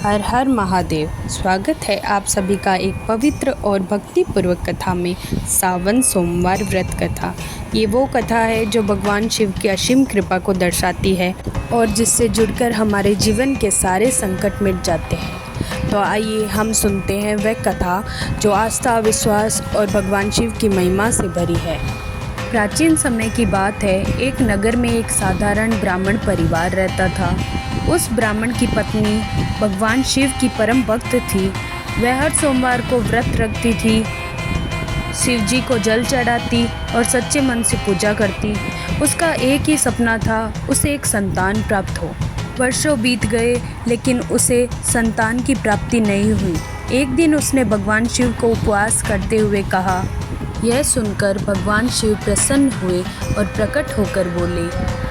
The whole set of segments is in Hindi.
हर हर महादेव। स्वागत है आप सभी का एक पवित्र और भक्तिपूर्वक कथा में। सावन सोमवार व्रत कथा। ये वो कथा है जो भगवान शिव की असीम कृपा को दर्शाती है और जिससे जुड़कर हमारे जीवन के सारे संकट मिट जाते हैं। तो आइए हम सुनते हैं वह कथा जो आस्था, विश्वास और भगवान शिव की महिमा से भरी है। प्राचीन समय की बात है। एक नगर में एक साधारण ब्राह्मण परिवार रहता था। उस ब्राह्मण की पत्नी भगवान शिव की परम भक्त थी। वह हर सोमवार को व्रत रखती थी, शिव जी को जल चढ़ाती और सच्चे मन से पूजा करती। उसका एक ही सपना था, उसे एक संतान प्राप्त हो। वर्षों बीत गए लेकिन उसे संतान की प्राप्ति नहीं हुई। एक दिन उसने भगवान शिव को उपवास करते हुए कहा। यह सुनकर भगवान शिव प्रसन्न हुए और प्रकट होकर बोले,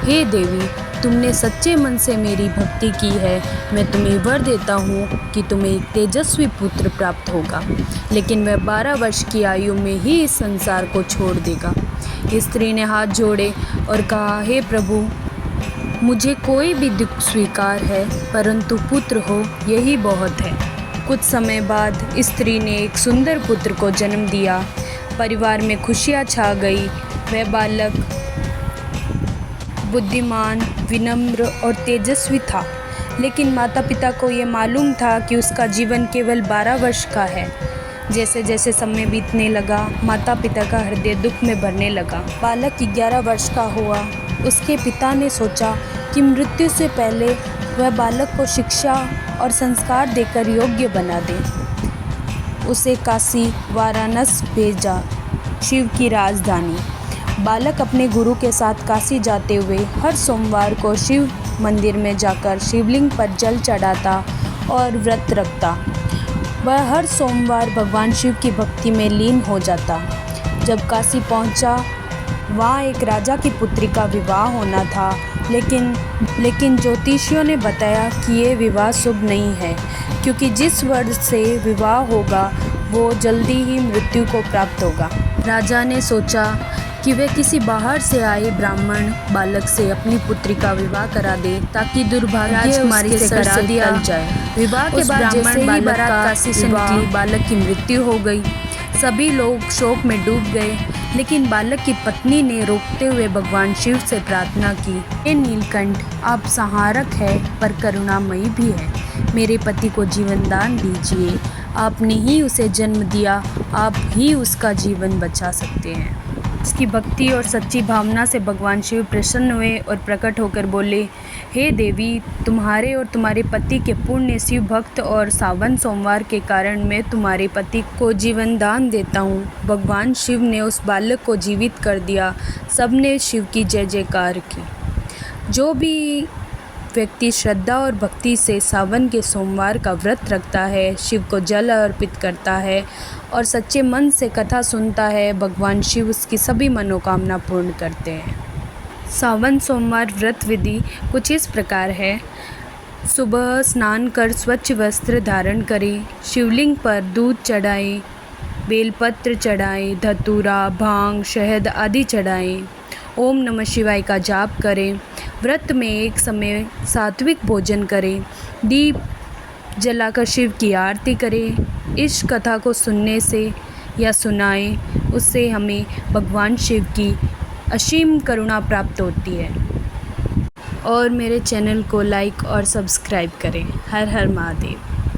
हे देवी, तुमने सच्चे मन से मेरी भक्ति की है। मैं तुम्हें वर देता हूँ कि तुम्हें एक तेजस्वी पुत्र प्राप्त होगा, लेकिन वह 12 वर्ष की आयु में ही इस संसार को छोड़ देगा। स्त्री ने हाथ जोड़े और कहा, हे प्रभु, मुझे कोई भी दुख स्वीकार है, परंतु पुत्र हो यही बहुत है। कुछ समय बाद स्त्री ने एक सुंदर पुत्र को जन्म दिया। परिवार में खुशियाँ छा गई। वह बालक बुद्धिमान, विनम्र और तेजस्वी था, लेकिन माता पिता को ये मालूम था कि उसका जीवन केवल 12 वर्ष का है। जैसे जैसे समय बीतने लगा, माता पिता का हृदय दुख में भरने लगा। बालक 11 वर्ष का हुआ। उसके पिता ने सोचा कि मृत्यु से पहले वह बालक को शिक्षा और संस्कार देकर योग्य बना दे। उसे काशी, वाराणसी भेजा, शिव की राजधानी। बालक अपने गुरु के साथ काशी जाते हुए हर सोमवार को शिव मंदिर में जाकर शिवलिंग पर जल चढ़ाता और व्रत रखता। वह हर सोमवार भगवान शिव की भक्ति में लीन हो जाता। जब काशी पहुंचा, वहाँ एक राजा की पुत्री का विवाह होना था, लेकिन ज्योतिषियों ने बताया कि ये विवाह शुभ नहीं है, क्योंकि जिस वर्ष से विवाह होगा वो जल्दी ही मृत्यु को प्राप्त होगा। राजा ने सोचा कि वह किसी बाहर से आए ब्राह्मण बालक से अपनी पुत्री का विवाह करा दे, ताकि दुर्भाग्य राजकुमारी से करा दिया जाए। विवाह के बाद जैसे ही बारात काशी से निकली, बालक की मृत्यु हो गई। सभी लोग शोक में डूब गए, लेकिन बालक की पत्नी ने रोकते हुए भगवान शिव से प्रार्थना की, हे नीलकंठ, आप संहारक है पर करुणामयी भी है। मेरे पति को जीवन दान दीजिए। आपने ही उसे जन्म दिया, आप ही उसका जीवन बचा सकते हैं। उसकी भक्ति और सच्ची भावना से भगवान शिव प्रसन्न हुए और प्रकट होकर बोले, हे देवी, तुम्हारे और तुम्हारे पति के पुण्य शिव भक्त और सावन सोमवार के कारण मैं तुम्हारे पति को जीवन दान देता हूँ। भगवान शिव ने उस बालक को जीवित कर दिया। सबने शिव की जय जयकार की। जो भी व्यक्ति श्रद्धा और भक्ति से सावन के सोमवार का व्रत रखता है, शिव को जल अर्पित करता है और सच्चे मन से कथा सुनता है, भगवान शिव उसकी सभी मनोकामना पूर्ण करते हैं। सावन सोमवार व्रत विधि कुछ इस प्रकार है। सुबह स्नान कर स्वच्छ वस्त्र धारण करें, शिवलिंग पर दूध चढ़ाएं, बेलपत्र चढ़ाएं, धतूरा, भांग, शहद आदि चढ़ाएं, ओम नमः शिवाय का जाप करें। व्रत में एक समय सात्विक भोजन करें, दीप जलाकर शिव की आरती करें। इस कथा को सुनने से या सुनाएं, उससे हमें भगवान शिव की असीम करुणा प्राप्त होती है। और मेरे चैनल को लाइक और सब्सक्राइब करें। हर हर महादेव।